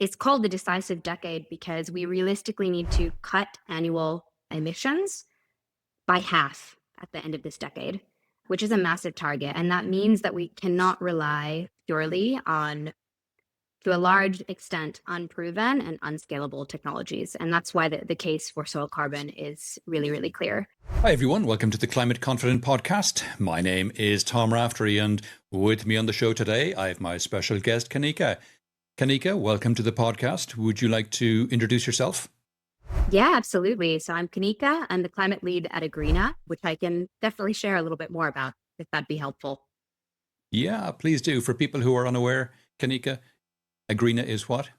It's called the decisive decade because we realistically need to cut annual emissions by half at the end of this decade, which is a massive target. And that means that we cannot rely purely on, to a large extent, unproven and unscalable technologies. And that's why the case for soil carbon is really, really clear. Hi, everyone. Welcome to the Climate Confident Podcast. My name is Tom Raftery, and with me on the show today, I have my special guest, Kanika. Kanika, welcome to the podcast. Would you like to introduce yourself? Yeah, absolutely. So I'm Kanika. I'm the climate lead at Agreena, which I can definitely share a little bit more about if that'd be helpful. Yeah, please do. For people who are unaware, Kanika, Agreena is what?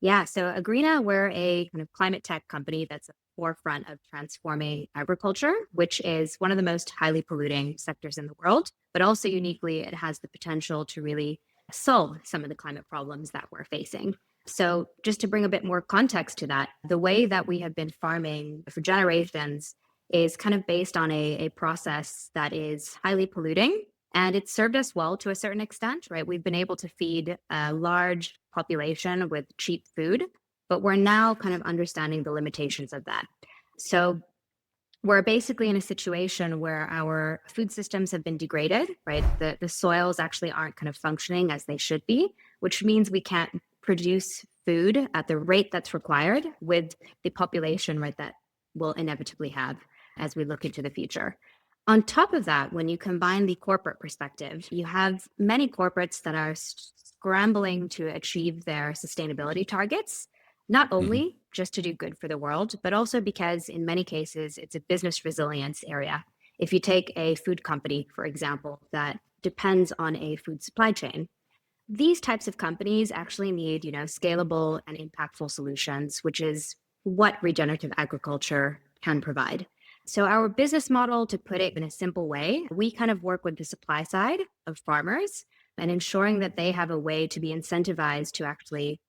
Yeah, so Agreena, we're a kind of climate tech company that's at the forefront of transforming agriculture, which is one of the most highly polluting sectors in the world. But also uniquely, it has the potential to really solve some of the climate problems that we're facing. So, just to bring a bit more context to that, the way that we have been farming for generations is kind of based on a process that is highly polluting. And it's served us well to a certain extent, right? We've been able to feed a large population with cheap food, but we're now kind of understanding the limitations of that. So we're basically in a situation where our food systems have been degraded, right? The soils actually aren't kind of functioning as they should be, which means we can't produce food at the rate that's required with the population, right, that we'll inevitably have as we look into the future. On top of that, when you combine the corporate perspective, you have many corporates that are scrambling to achieve their sustainability targets, not Mhm. only just to do good for the world, but also because in many cases, it's a business resilience area. If you take a food company, for example, that depends on a food supply chain, these types of companies actually need, scalable and impactful solutions, which is what regenerative agriculture can provide. So our business model, to put it in a simple way, we kind of work with the supply side of farmers and ensuring that they have a way to be incentivized to actually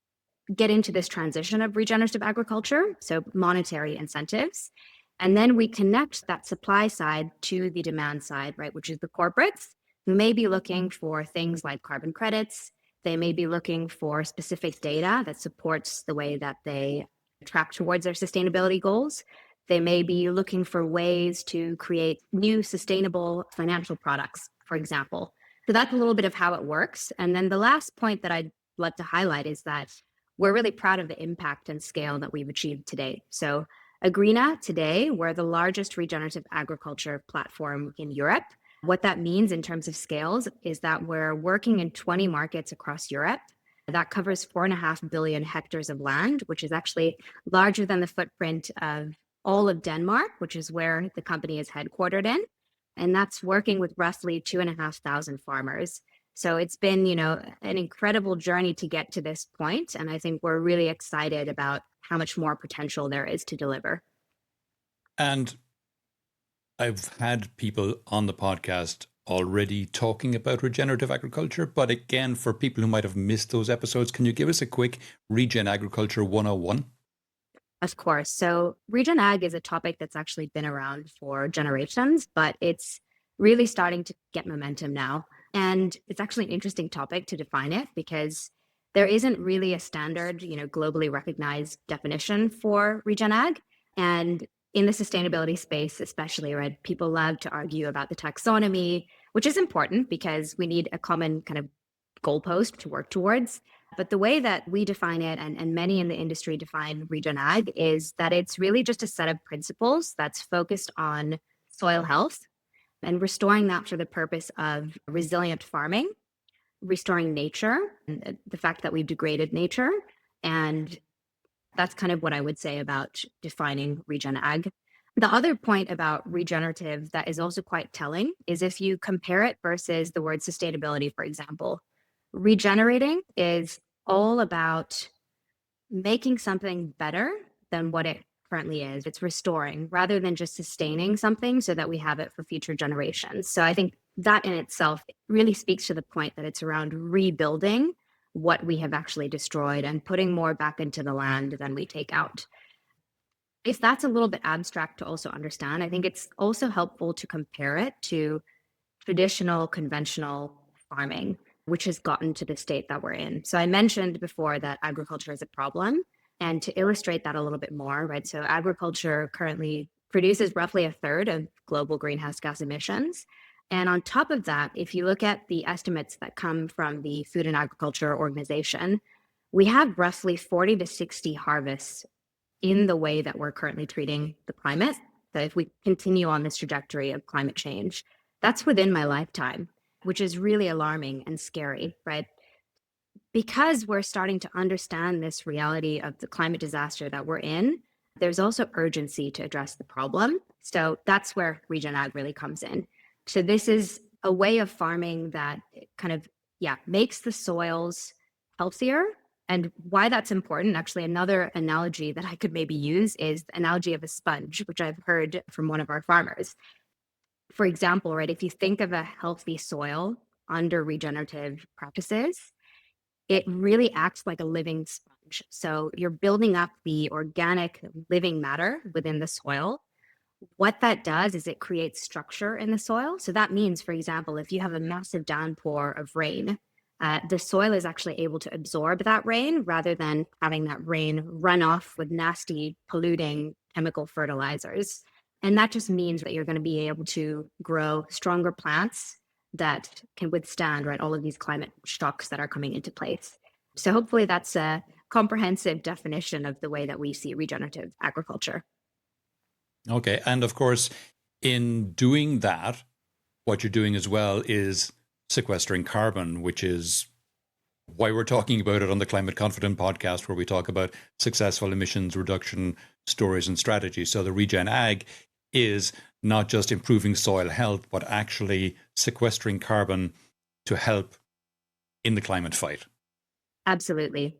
get into this transition of regenerative agriculture, so monetary incentives. And then we connect that supply side to the demand side, right, which is the corporates who may be looking for things like carbon credits. They may be looking for specific data that supports the way that they track towards their sustainability goals. They may be looking for ways to create new sustainable financial products, for example. So that's a little bit of how it works. And then the last point that I'd like to highlight is that we're really proud of the impact and scale that we've achieved today. So Agreena today, we're the largest regenerative agriculture platform in Europe. What that means in terms of scales is that we're working in 20 markets across Europe. That covers 4.5 billion hectares of land, which is actually larger than the footprint of all of Denmark, which is where the company is headquartered in. And that's working with roughly 2,500 farmers. So it's been, an incredible journey to get to this point. And I think we're really excited about how much more potential there is to deliver. And I've had people on the podcast already talking about regenerative agriculture, but again, for people who might have missed those episodes, can you give us a quick Regen Agriculture 101? Of course. So regen ag is a topic that's actually been around for generations, but it's really starting to get momentum now. And it's actually an interesting topic to define it because there isn't really a standard, globally recognized definition for regen ag. And in the sustainability space, especially, right, people love to argue about the taxonomy, which is important because we need a common kind of goalpost to work towards. But the way that we define it, and many in the industry define regen ag, is that it's really just a set of principles that's focused on soil health and restoring that for the purpose of resilient farming, restoring nature, and the fact that we've degraded nature. And that's kind of what I would say about defining regen ag. The other point about regenerative that is also quite telling is if you compare it versus the word sustainability, for example, regenerating is all about making something better than what it currently is. It's restoring rather than just sustaining something so that we have it for future generations. So I think that in itself really speaks to the point that it's around rebuilding what we have actually destroyed and putting more back into the land than we take out. If that's a little bit abstract to also understand, I think it's also helpful to compare it to traditional conventional farming, which has gotten to the state that we're in. So I mentioned before that agriculture is a problem. And to illustrate that a little bit more, right? So agriculture currently produces roughly a third of global greenhouse gas emissions. And on top of that, if you look at the estimates that come from the Food and Agriculture Organization, we have roughly 40 to 60 harvests in the way that we're currently treating the climate. So if we continue on this trajectory of climate change, that's within my lifetime, which is really alarming and scary, right? Because we're starting to understand this reality of the climate disaster that we're in, there's also urgency to address the problem. So that's where Regen Ag really comes in. So this is a way of farming that kind of, makes the soils healthier. And why that's important, actually, another analogy that I could maybe use is the analogy of a sponge, which I've heard from one of our farmers. For example, right, if you think of a healthy soil under regenerative practices, it really acts like a living sponge. So you're building up the organic living matter within the soil. What that does is it creates structure in the soil. So that means, for example, if you have a massive downpour of rain, the soil is actually able to absorb that rain rather than having that rain run off with nasty, polluting chemical fertilizers. And that just means that you're going to be able to grow stronger plants that can withstand, right, all of these climate shocks that are coming into place. So hopefully that's a comprehensive definition of the way that we see regenerative agriculture. Okay. And of course, in doing that, what you're doing as well is sequestering carbon, which is why we're talking about it on the Climate Confident podcast, where we talk about successful emissions reduction stories and strategies. So the Regen Ag is not just improving soil health, but actually sequestering carbon to help in the climate fight. Absolutely.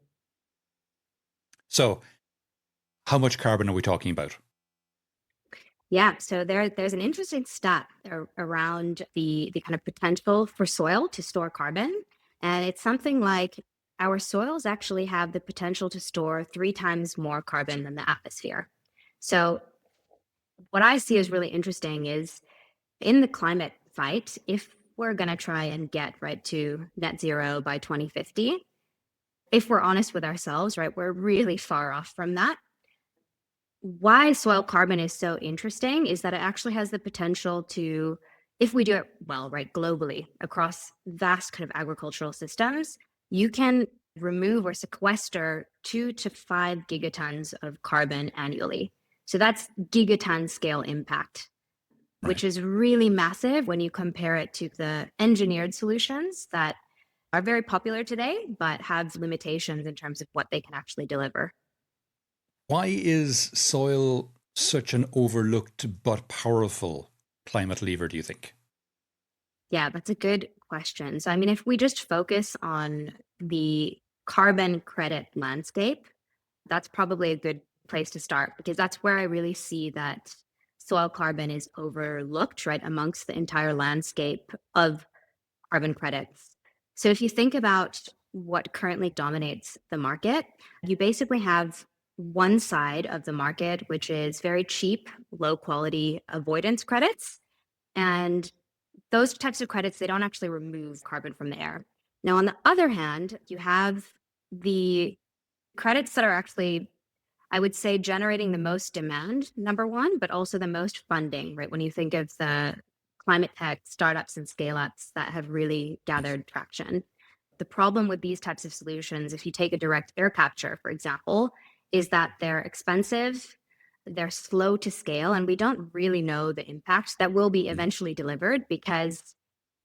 So how much carbon are we talking about? Yeah, so there's an interesting stat around the kind of potential for soil to store carbon. And it's something like our soils actually have the potential to store 3 times more carbon than the atmosphere. So what I see as really interesting is in the climate fight, if we're going to try and get right to net zero by 2050, if we're honest with ourselves, right, we're really far off from that. Why soil carbon is so interesting is that it actually has the potential to, if we do it well, right, globally across vast kind of agricultural systems, you can remove or sequester 2 to 5 gigatons of carbon annually. So that's gigaton scale impact, Right. which is really massive when you compare it to the engineered solutions that are very popular today, but have limitations in terms of what they can actually deliver. Why is soil such an overlooked but powerful climate lever, do you think? Yeah, that's a good question. So, I mean, if we just focus on the carbon credit landscape, that's probably a good place to start because that's where I really see that soil carbon is overlooked, right, amongst the entire landscape of carbon credits. So, if you think about what currently dominates the market, you basically have one side of the market, which is very cheap, low quality avoidance credits. And those types of credits, they don't actually remove carbon from the air. Now, on the other hand, you have the credits that are actually, I would say, generating the most demand, number one, but also the most funding, right? When you think of the climate tech startups and scale ups that have really gathered traction. The problem with these types of solutions, if you take a direct air capture, for example, is that they're expensive, they're slow to scale, and we don't really know the impact that will be eventually delivered because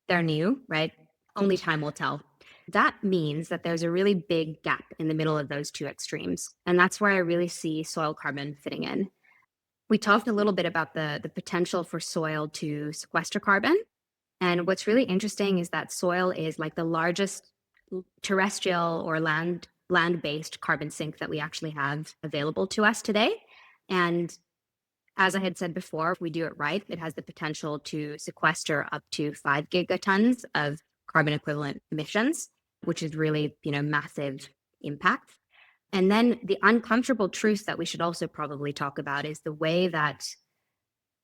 they're new, right? Only time will tell. That means that there's a really big gap in the middle of those two extremes. And that's where I really see soil carbon fitting in. We talked a little bit about the potential for soil to sequester carbon. And what's really interesting is that soil is like the largest terrestrial or land-based carbon sink that we actually have available to us today. And as I had said before, if we do it right, it has the potential to sequester up to 5 gigatons of carbon equivalent emissions, which is really, massive impact. And then the uncomfortable truth that we should also probably talk about is the way that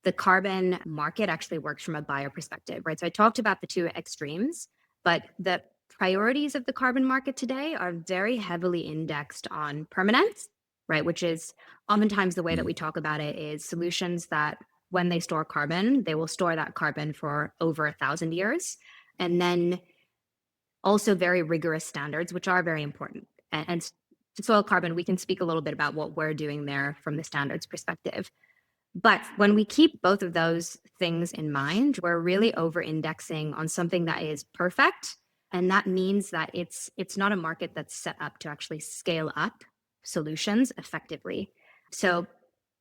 the carbon market actually works from a buyer perspective, right? So I talked about the two extremes, but the priorities of the carbon market today are very heavily indexed on permanence, right? Which is oftentimes the way that Mm. we talk about it is solutions that when they store carbon, they will store that carbon for over 1,000 years. And then also very rigorous standards, which are very important. And to soil carbon, we can speak a little bit about what we're doing there from the standards perspective. But when we keep both of those things in mind, we're really over indexing on something that is perfect. And that means that it's not a market that's set up to actually scale up solutions effectively. So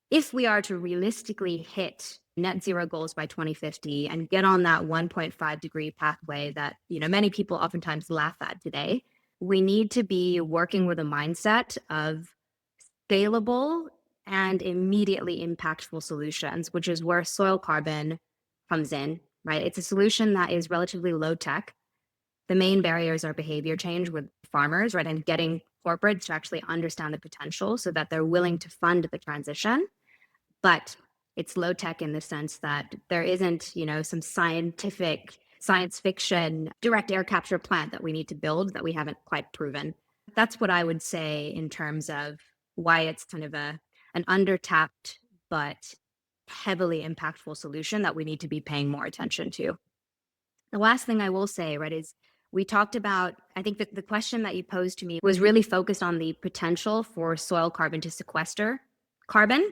if we are to realistically hit net zero goals by 2050 and get on that 1.5-degree pathway that many people oftentimes laugh at today, we need to be working with a mindset of scalable and immediately impactful solutions, which is where soil carbon comes in, right? It's a solution that is relatively low tech. The main barriers are behavior change with farmers, right? And getting corporates to actually understand the potential so that they're willing to fund the transition. But it's low tech in the sense that there isn't, some science fiction direct air capture plant that we need to build that we haven't quite proven. That's what I would say in terms of why it's kind of an undertapped but heavily impactful solution that we need to be paying more attention to. The last thing I will say, right, is we talked about, I think that the question that you posed to me was really focused on the potential for soil carbon to sequester carbon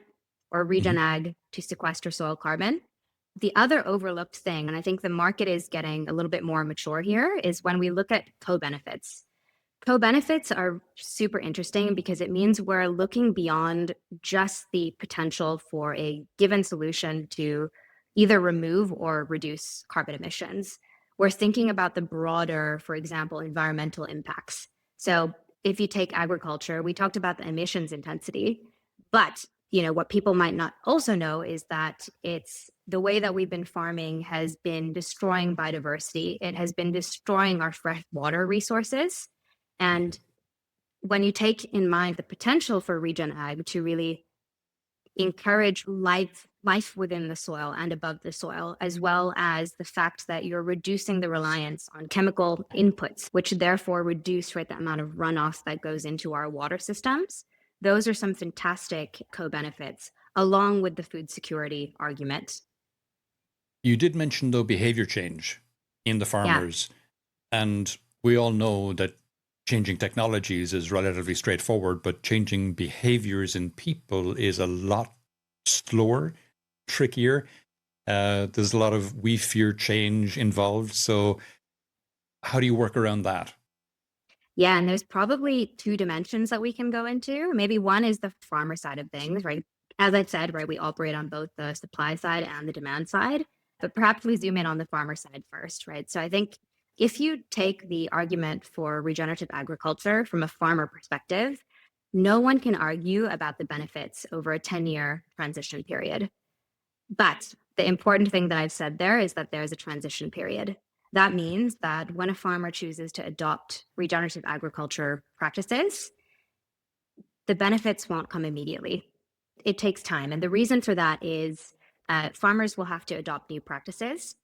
or regen Mhm. ag to sequester soil carbon. The other overlooked thing, and I think the market is getting a little bit more mature here, is when we look at co-benefits. Co-benefits are super interesting because it means we're looking beyond just the potential for a given solution to either remove or reduce carbon emissions. We're thinking about the broader, for example, environmental impacts. So if you take agriculture, we talked about the emissions intensity, but what people might not also know is that it's the way that we've been farming has been destroying biodiversity. It has been destroying our fresh water resources. And when you take in mind the potential for regen ag to really encourage life within the soil and above the soil, as well as the fact that you're reducing the reliance on chemical inputs, which therefore reduce the amount of runoff that goes into our water systems. Those are some fantastic co-benefits, along with the food security argument. You did mention, though, behavior change in the Yeah. farmers. And we all know that changing technologies is relatively straightforward, but changing behaviors in people is a lot slower, trickier. There's a lot of we fear change involved. So, how do you work around that? Yeah, and there's probably two dimensions that we can go into. Maybe one is the farmer side of things, right? As I said, right, we operate on both the supply side and the demand side, but perhaps we zoom in on the farmer side first, right? So I think if you take the argument for regenerative agriculture from a farmer perspective, no one can argue about the benefits over a 10-year transition period. But the important thing that I've said there is that there's a transition period. That means that when a farmer chooses to adopt regenerative agriculture practices, the benefits won't come immediately. It takes time. And the reason for that is farmers will have to adopt new practices.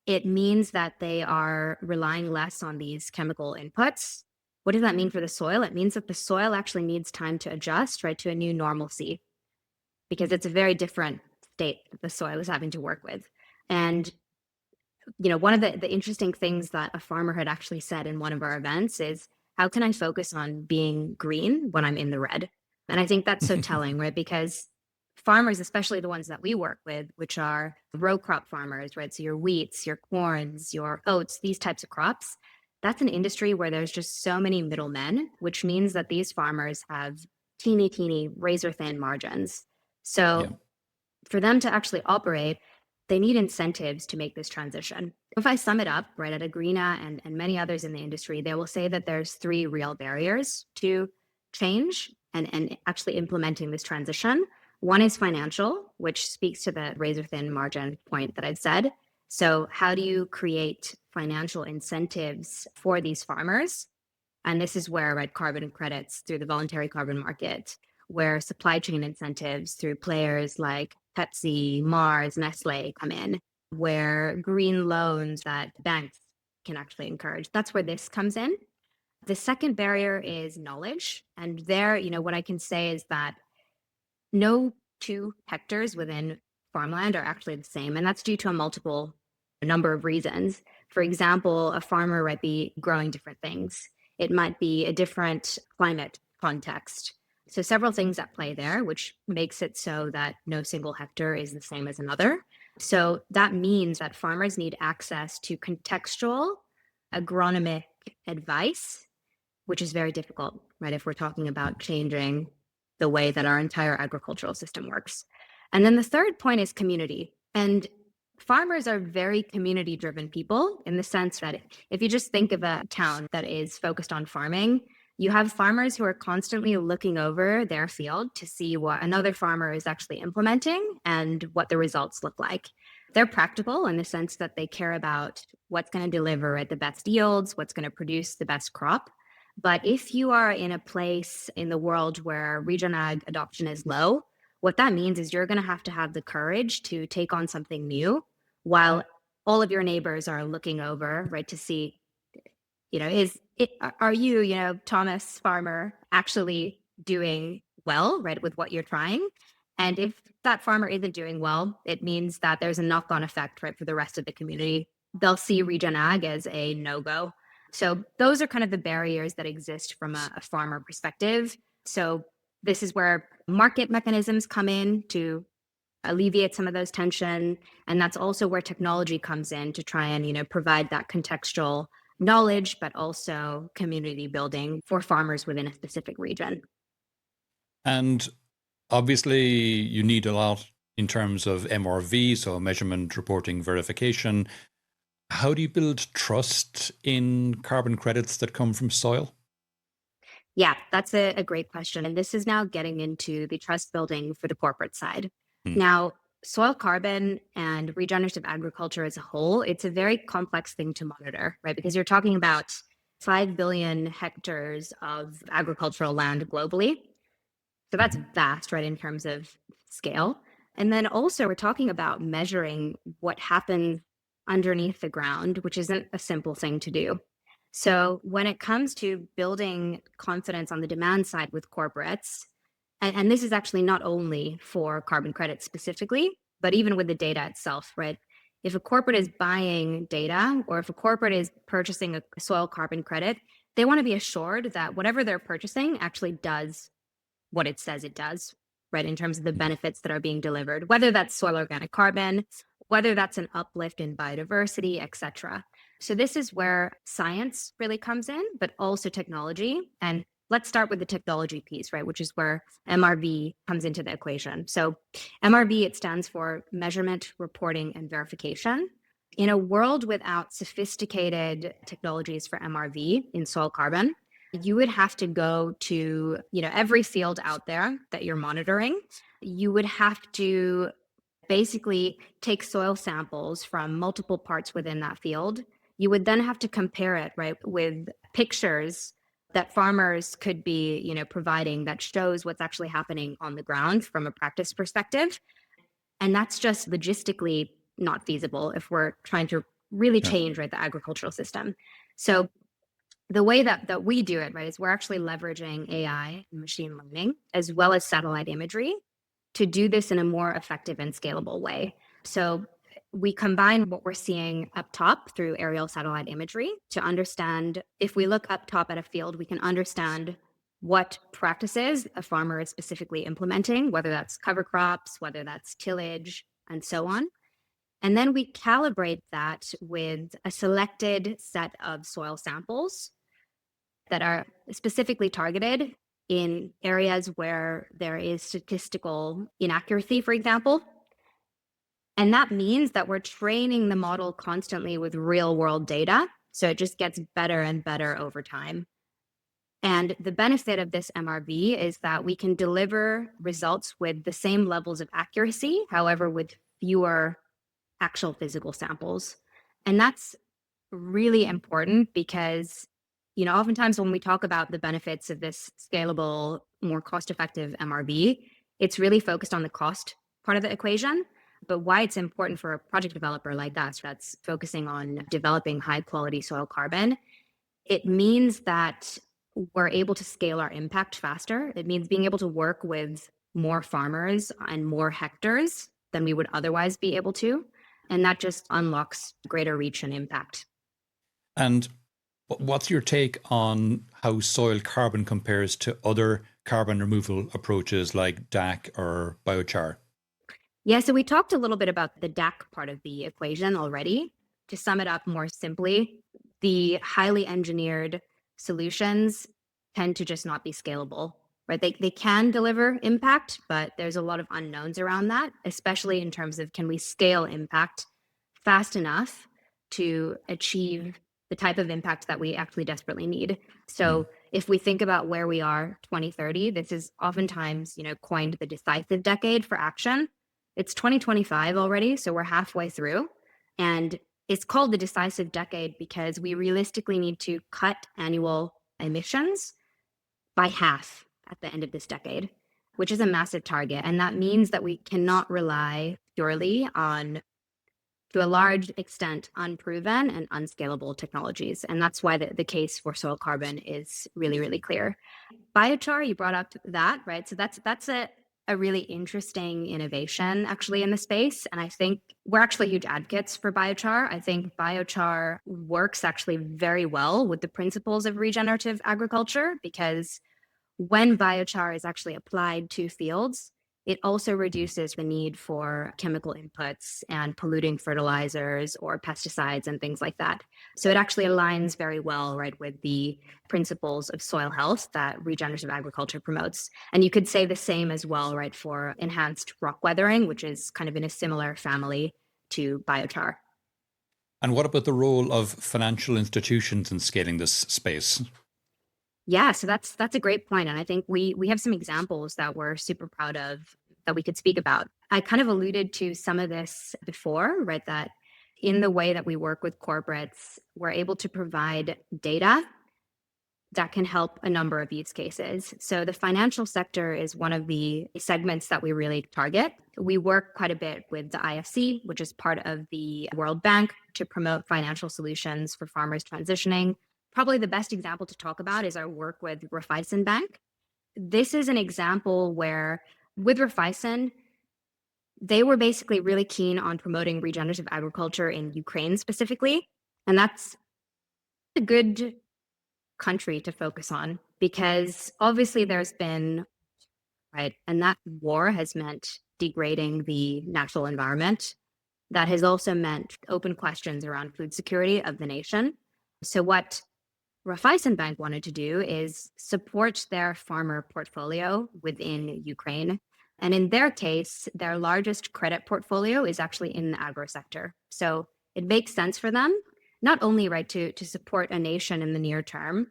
It means that they are relying less on these chemical inputs. What does that mean for the soil? It means that the soil actually needs time to adjust, right, to a new normalcy, because it's a very different state that the soil is having to work with. And one of the interesting things that a farmer had actually said in one of our events is, how can I focus on being green when I'm in the red? And I think that's so telling, right? Because farmers, especially the ones that we work with, which are row crop farmers, right? So your wheats, your corns, your oats, these types of crops, that's an industry where there's just so many middlemen, which means that these farmers have teeny razor thin margins. Yeah. So for them to actually operate, they need incentives to make this transition. If I sum it up, right, at Agreena and many others in the industry, they will say that there's three real barriers to change and actually implementing this transition. One is financial, which speaks to the razor thin margin point that I've said. So, how do you create financial incentives for these farmers? And this is where, right, carbon credits through the voluntary carbon market, where supply chain incentives through players like Pepsi, Mars, Nestle come in, where green loans that banks can actually encourage. That's where this comes in. The second barrier is knowledge. And there, what I can say is that no 2 hectares within farmland are actually the same. And that's due to a number of reasons. For example, a farmer might be growing different things. It might be a different climate context. So several things at play there, which makes it so that no single hectare is the same as another. So that means that farmers need access to contextual agronomic advice, which is very difficult, right? If we're talking about changing the way that our entire agricultural system works. And then the third point is community. And farmers are very community driven people in the sense that if you just think of a town that is focused on farming, you have farmers who are constantly looking over their field to see what another farmer is actually implementing and what the results look like. They're practical in the sense that they care about what's going to deliver at the best yields, what's going to produce the best crop. But if you are in a place in the world where regen ag adoption is low, what that means is you're going to have the courage to take on something new while all of your neighbors are looking over, right, to see, are you, Thomas farmer, actually doing well, right, with what you're trying? And if that farmer isn't doing well, it means that there's a knock-on effect, right, for the rest of the community. They'll see regen ag as a no-go. So those are kind of the barriers that exist from a farmer perspective. So this is where market mechanisms come in to alleviate some of those tension. And that's also where technology comes in to try and, provide that contextual knowledge, but also community building for farmers within a specific region. And obviously, you need a lot in terms of MRV, so measurement, reporting, verification. How do you build trust in carbon credits that come from soil? Yeah, that's a great question. And this is now getting into the trust building for the corporate side. Now, soil carbon and regenerative agriculture as a whole, it's a very complex thing to monitor, right? Because you're talking about 5 billion hectares of agricultural land globally. So that's vast, right, in terms of scale. And then also, we're talking about measuring what happens underneath the ground, which isn't a simple thing to do. So when it comes to building confidence on the demand side with corporates, and this is actually not only for carbon credits specifically, but even with the data itself, right? If a corporate is buying data or if a corporate is purchasing a soil carbon credit, they want to be assured that whatever they're purchasing actually does what it says it does, right? In terms of the benefits that are being delivered, whether that's soil organic carbon, whether that's an uplift in biodiversity, et cetera. So this is where science really comes in, but also technology. And let's start with the technology piece, right? Which is where MRV comes into the equation. So MRV, it stands for measurement, reporting, and verification. In a world without sophisticated technologies for MRV in soil carbon, you would have to go to, every field out there that you're monitoring. You would have to basically take soil samples from multiple parts within that field. You would then have to compare it, right, with pictures that farmers could be, providing that shows what's actually happening on the ground from a practice perspective. And that's just logistically not feasible if we're trying to really change, right, the agricultural system. So the way that we do it, right, is we're actually leveraging AI and machine learning as well as satellite imagery to do this in a more effective and scalable way. So we combine what we're seeing up top through aerial satellite imagery to understand, if we look up top at a field, we can understand what practices a farmer is specifically implementing, whether that's cover crops, whether that's tillage, and so on. And then we calibrate that with a selected set of soil samples that are specifically targeted in areas where there is statistical inaccuracy, for example. And that means that we're training the model constantly with real world data. So it just gets better and better over time. And the benefit of this MRV is that we can deliver results with the same levels of accuracy, however, with fewer actual physical samples. And that's really important because, oftentimes when we talk about the benefits of this scalable, more cost-effective MRV, it's really focused on the cost part of the equation. But why it's important for a project developer like us that's focusing on developing high quality soil carbon, it means that we're able to scale our impact faster. It means being able to work with more farmers and more hectares than we would otherwise be able to. And that just unlocks greater reach and impact. And what's your take on how soil carbon compares to other carbon removal approaches like DAC or biochar? Yeah, so we talked a little bit about the DAC part of the equation already. To sum it up more simply, the highly engineered solutions tend to just not be scalable, right? They can deliver impact, but there's a lot of unknowns around that, especially in terms of can we scale impact fast enough to achieve the type of impact that we actually desperately need. Hmm. So if we think about where we are 2030, this is oftentimes, coined the decisive decade for action. It's 2025 already, so we're halfway through. And it's called the decisive decade because we realistically need to cut annual emissions by half at the end of this decade, which is a massive target. And that means that we cannot rely purely on, to a large extent, unproven and unscalable technologies. And that's why the case for soil carbon is really, really clear. Biochar, you brought up that, right? So that's a really interesting innovation actually in the space. And I think we're actually huge advocates for biochar. I think biochar works actually very well with the principles of regenerative agriculture because when biochar is actually applied to fields, it also reduces the need for chemical inputs and polluting fertilizers or pesticides and things like that. So it actually aligns very well, right, with the principles of soil health that regenerative agriculture promotes. And you could say the same as well, right, for enhanced rock weathering, which is kind of in a similar family to biochar. And what about the role of financial institutions in scaling this space? Yeah, so that's a great point, and I think we have some examples that we're super proud of that we could speak about. I kind of alluded to some of this before, right? That in the way that we work with corporates, we're able to provide data that can help a number of use cases. So the financial sector is one of the segments that we really target. We work quite a bit with the IFC, which is part of the World Bank, to promote financial solutions for farmers transitioning. Probably the best example to talk about is our work with Raiffeisen Bank. This is an example where with Raiffeisen, they were basically really keen on promoting regenerative agriculture in Ukraine specifically. And that's a good country to focus on because obviously there's been, right, and that war has meant degrading the natural environment. That has also meant open questions around food security of the nation. So what Raiffeisen Bank wanted to do is support their farmer portfolio within Ukraine. And in their case, their largest credit portfolio is actually in the agro sector. So it makes sense for them, not only right to support a nation in the near term,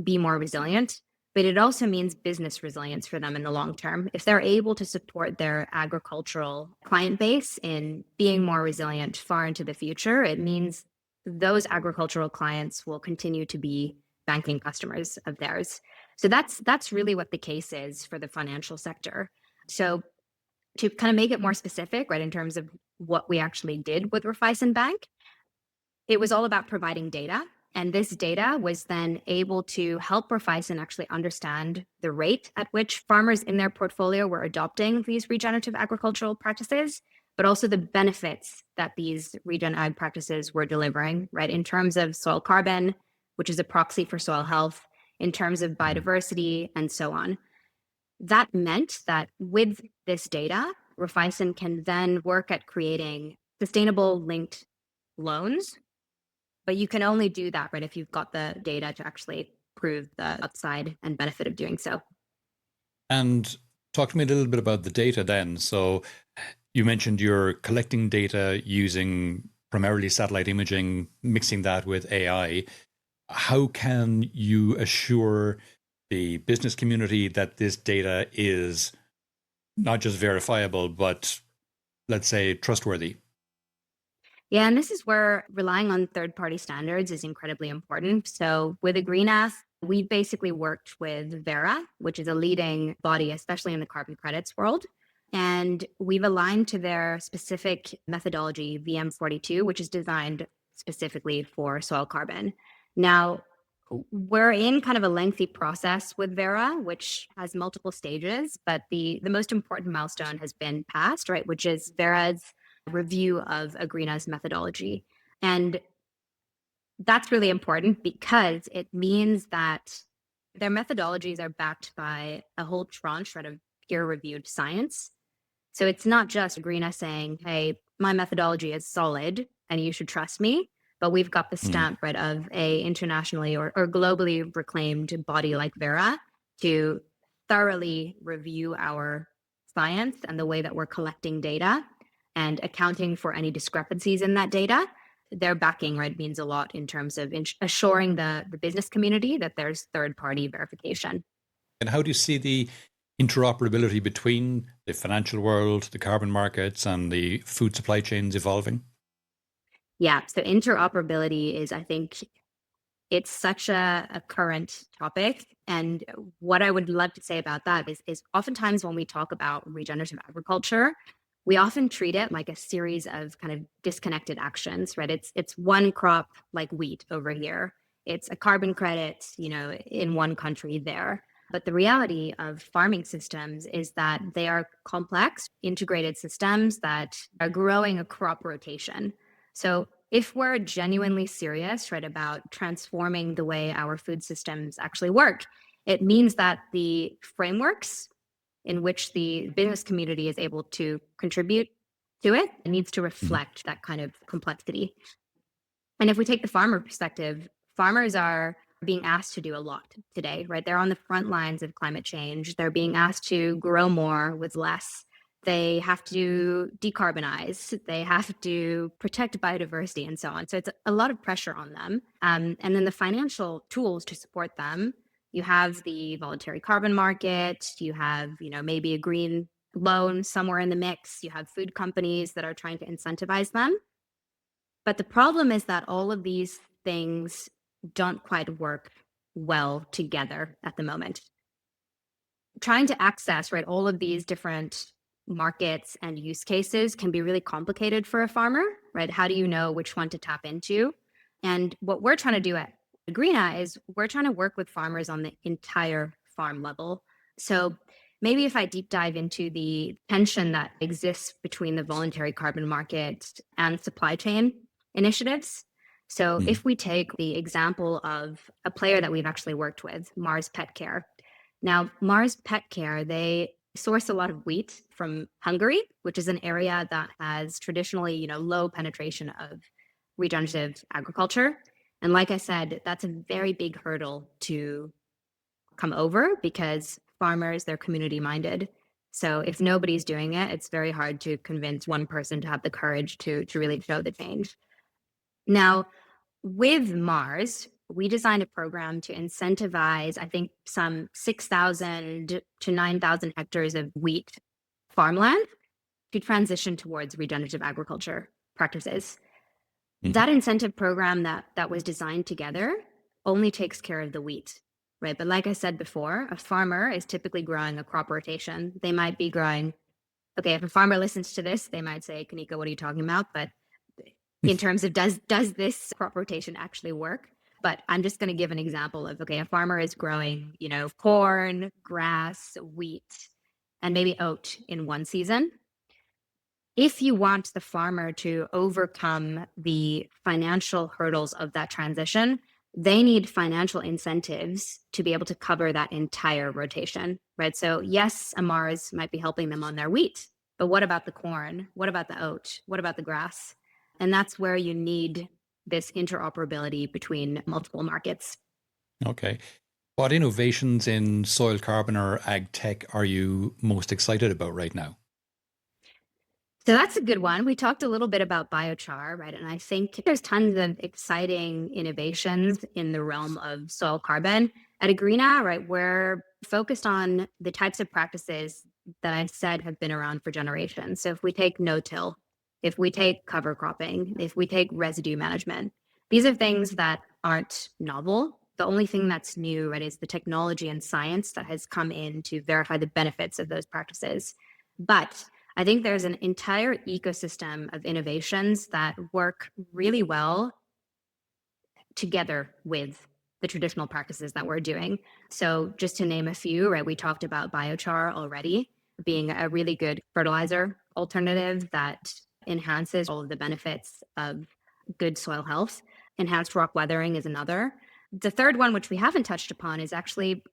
be more resilient, but it also means business resilience for them in the long term. If they're able to support their agricultural client base in being more resilient far into the future, it means those agricultural clients will continue to be banking customers of theirs. So that's really what the case is for the financial sector. So to kind of make it more specific, right, in terms of what we actually did with Raiffeisen Bank, it was all about providing data. And this data was then able to help Raiffeisen actually understand the rate at which farmers in their portfolio were adopting these regenerative agricultural practices, but also the benefits that these regen ag practices were delivering, right? In terms of soil carbon, which is a proxy for soil health, in terms of biodiversity, and so on. That meant that with this data, Raiffeisen can then work at creating sustainable linked loans. But you can only do that, right, if you've got the data to actually prove the upside and benefit of doing so. And talk to me a little bit about the data then. So you mentioned you're collecting data using primarily satellite imaging, mixing that with AI. How can you assure the business community that this data is not just verifiable, but let's say trustworthy? Yeah, and this is where relying on third-party standards is incredibly important. So with Agreena, we basically worked with Vera, which is a leading body, especially in the carbon credits world, And we've aligned to their specific methodology, VM42, which is designed specifically for soil carbon. Now, we're in kind of a lengthy process with Vera, which has multiple stages, but the most important milestone has been passed, right, which is Vera's review of Agreena's methodology. And that's really important because it means that their methodologies are backed by a whole tranche, right, of peer-reviewed science. So it's not just Agreena saying, hey, my methodology is solid and you should trust me, but we've got the Mm. stamp, right, of a internationally or globally reclaimed body like Vera to thoroughly review our science and the way that we're collecting data and accounting for any discrepancies in that data. Their backing, right, means a lot in terms of assuring the business community that there's third-party verification. And how do you see the interoperability between the financial world, the carbon markets, and the food supply chains evolving? Yeah, so interoperability is, I think, it's such a current topic. And what I would love to say about that is oftentimes when we talk about regenerative agriculture, we often treat it like a series of kind of disconnected actions, right? It's one crop like wheat over here. It's a carbon credit, in one country there. But the reality of farming systems is that they are complex, integrated systems that are growing a crop rotation. So if we're genuinely serious, right, about transforming the way our food systems actually work, it means that the frameworks in which the business community is able to contribute to it needs to Mhm. reflect that kind of complexity. And if we take the farmer perspective, farmers are being asked to do a lot today, right? They're on the front lines of climate change. They're being asked to grow more with less. They have to decarbonize. They have to protect biodiversity and so on. So it's a lot of pressure on them. And then the financial tools to support them. You have the voluntary carbon market. You have, maybe a green loan somewhere in the mix. You have food companies that are trying to incentivize them. But the problem is that all of these things don't quite work well together at the moment. Trying to access, right, all of these different markets and use cases can be really complicated for a farmer, right? How do you know which one to tap into? And what we're trying to do at Agreena is we're trying to work with farmers on the entire farm level. So maybe if I deep dive into the tension that exists between the voluntary carbon market and supply chain initiatives. So Mhm. if we take the example of a player that we've actually worked with, Mars Pet Care. Now, Mars Pet Care, they source a lot of wheat from Hungary, which is an area that has traditionally, low penetration of regenerative agriculture. And like I said, that's a very big hurdle to come over because farmers, they're community minded. So if nobody's doing it, it's very hard to convince one person to have the courage to really show the change. Now, with Mars, we designed a program to incentivize, I think, some 6,000 to 9,000 hectares of wheat farmland to transition towards regenerative agriculture practices. Mhm. That incentive program that was designed together only takes care of the wheat, right? But like I said before, a farmer is typically growing a crop rotation. They might be growing, okay, if a farmer listens to this, they might say, Kanika, what are you talking about? But in terms of does this crop rotation actually work? But I'm just going to give an example of, okay, a farmer is growing, corn, grass, wheat, and maybe oat in one season. If you want the farmer to overcome the financial hurdles of that transition, they need financial incentives to be able to cover that entire rotation, right? So yes, a Mars might be helping them on their wheat, but what about the corn? What about the oat? What about the grass? And that's where you need this interoperability between multiple markets. Okay. What innovations in soil carbon or ag tech are you most excited about right now? So that's a good one. We talked a little bit about biochar, right? And I think there's tons of exciting innovations in the realm of soil carbon. At Agreena, right, we're focused on the types of practices that I said have been around for generations. So if we take no-till, if we take cover cropping, if we take residue management, these are things that aren't novel. The only thing that's new, right, is the technology and science that has come in to verify the benefits of those practices. But I think there's an entire ecosystem of innovations that work really well together with the traditional practices that we're doing. So just to name a few, right, we talked about biochar already being a really good fertilizer alternative that enhances all of the benefits of good soil health. Enhanced rock weathering is another. The third one, which we haven't touched upon, is actually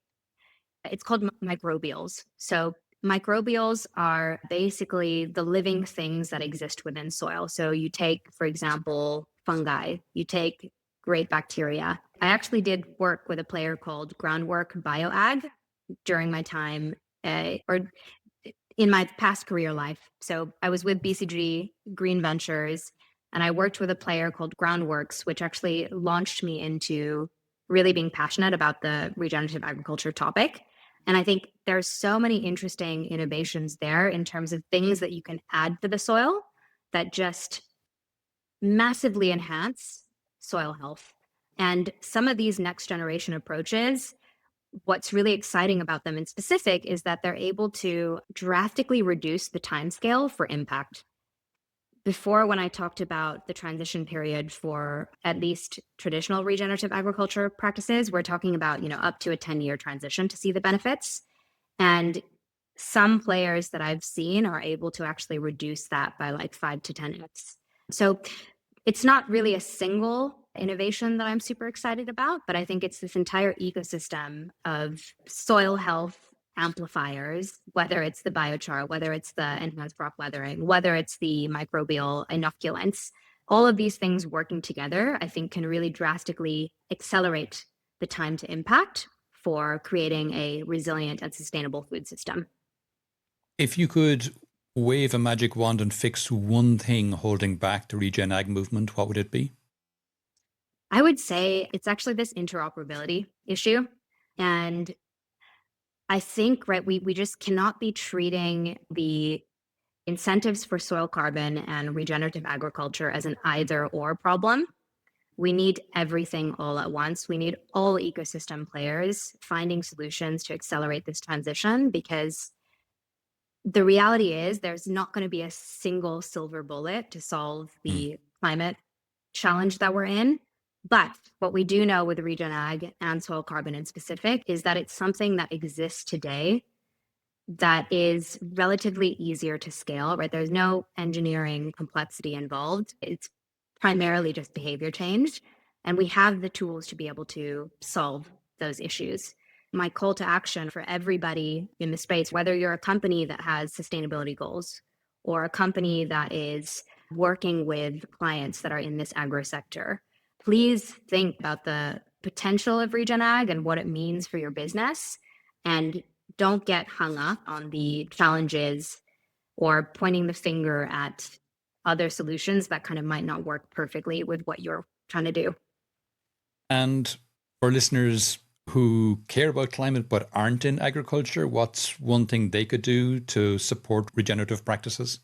it's called microbials. So microbials are basically the living things that exist within soil. So you take, for example, fungi, you take great bacteria. I actually did work with a player called Groundwork Bioag during my time or in my past career life. So I was with BCG Green Ventures and I worked with a player called Groundworks, which actually launched me into really being passionate about the regenerative agriculture topic. And I think there's so many interesting innovations there in terms of things that you can add to the soil that just massively enhance soil health. And some of these next generation approaches, what's really exciting about them in specific is that they're able to drastically reduce the timescale for impact. Before, when I talked about the transition period for at least traditional regenerative agriculture practices, we're talking about, up to a 10-year transition to see the benefits. And some players that I've seen are able to actually reduce that by like 5 to 10x. So it's not really a single innovation that I'm super excited about, but I think it's this entire ecosystem of soil health amplifiers, whether it's the biochar, whether it's the enhanced rock weathering, whether it's the microbial inoculants, all of these things working together, I think can really drastically accelerate the time to impact for creating a resilient and sustainable food system. If you could wave a magic wand and fix one thing holding back the regen ag movement, what would it be? I would say it's actually this interoperability issue. And I think, right, we just cannot be treating the incentives for soil carbon and regenerative agriculture as an either or problem. We need everything all at once. We need all ecosystem players finding solutions to accelerate this transition because the reality is there's not going to be a single silver bullet to solve Hmm. the climate challenge that we're in. But what we do know with regen ag and soil carbon in specific is that it's something that exists today that is relatively easier to scale, right? There's no engineering complexity involved. It's primarily just behavior change. And we have the tools to be able to solve those issues. My call to action for everybody in the space, whether you're a company that has sustainability goals or a company that is working with clients that are in this agro sector, please think about the potential of regen ag and what it means for your business. And don't get hung up on the challenges or pointing the finger at other solutions that kind of might not work perfectly with what you're trying to do. And for listeners who care about climate but aren't in agriculture, what's one thing they could do to support regenerative practices?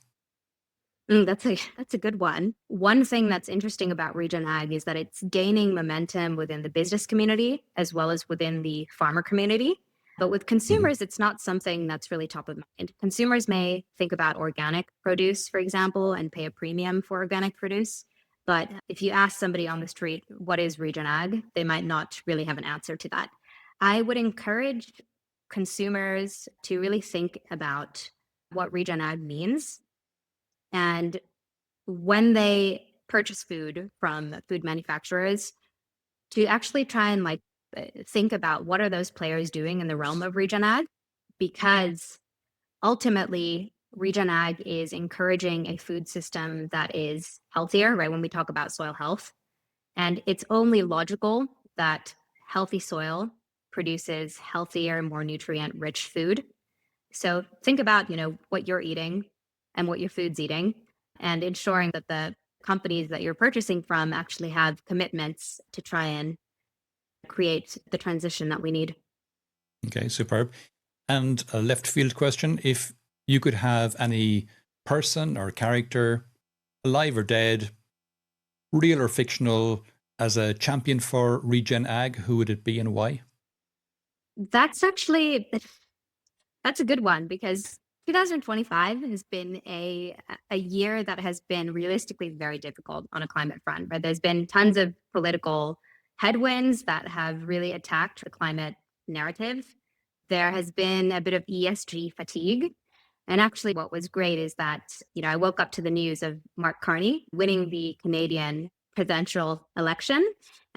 That's a good one. One thing that's interesting about regen ag is that it's gaining momentum within the business community as well as within the farmer community. But with Mm-hmm. consumers, it's not something that's really top of mind. Consumers may think about organic produce, for example, and pay a premium for organic produce. But if you ask somebody on the street, what is regen ag, they might not really have an answer to that. I would encourage consumers to really think about what regen ag means. And when they purchase food from food manufacturers, to actually try and think about what are those players doing in the realm of regen ag, because ultimately regen ag is encouraging a food system that is healthier, right? When we talk about soil health, and it's only logical that healthy soil produces healthier, more nutrient rich food. So think about, what you're eating and what your food's eating and ensuring that the companies that you're purchasing from actually have commitments to try and create the transition that we need. Okay, superb. And a left field question. If you could have any person or character, alive or dead, real or fictional, as a champion for regen ag, who would it be and why? That's actually that's a good one because 2025 has been a year that has been realistically very difficult on a climate front, right? There's been tons of political headwinds that have really attacked the climate narrative. There has been a bit of ESG fatigue. And actually, what was great is that, I woke up to the news of Mark Carney winning the Canadian presidential election.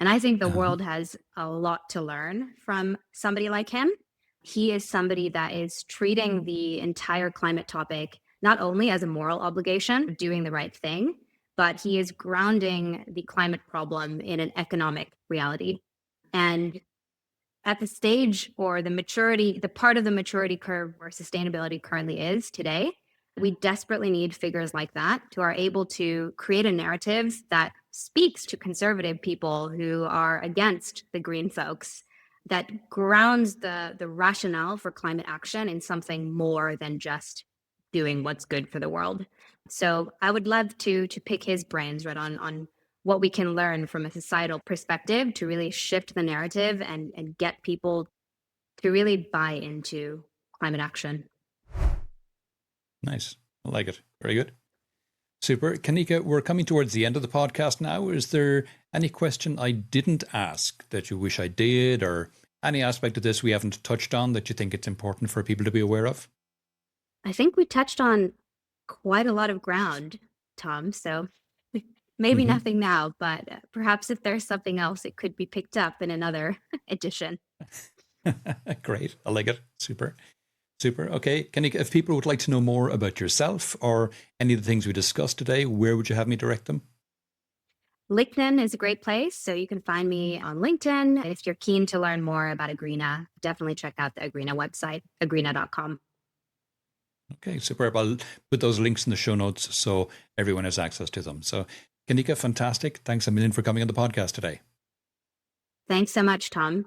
And I think the Uh-huh. world has a lot to learn from somebody like him. He is somebody that is treating the entire climate topic not only as a moral obligation of doing the right thing, but he is grounding the climate problem in an economic reality. And at the stage or the maturity, the part of the maturity curve where sustainability currently is today, we desperately need figures like that who are able to create a narrative that speaks to conservative people who are against the green folks, that grounds the rationale for climate action in something more than just doing what's good for the world. So I would love to pick his brains right on what we can learn from a societal perspective to really shift the narrative and get people to really buy into climate action. Nice. I like it. Very good. Super. Kanika, we're coming towards the end of the podcast now. Is there any question I didn't ask that you wish I did, or any aspect of this we haven't touched on that you think it's important for people to be aware of? I think we touched on quite a lot of ground, Tom. So maybe Mm-hmm. nothing now, but perhaps if there's something else, it could be picked up in another edition. Great. I like it. Super. Super. Okay. Kanika, if people would like to know more about yourself or any of the things we discussed today, where would you have me direct them? LinkedIn is a great place. So you can find me on LinkedIn. If you're keen to learn more about Agreena, definitely check out the Agreena website, agreena.com. Okay, superb. I'll put those links in the show notes so everyone has access to them. So, Kanika, fantastic. Thanks a million for coming on the podcast today. Thanks so much, Tom.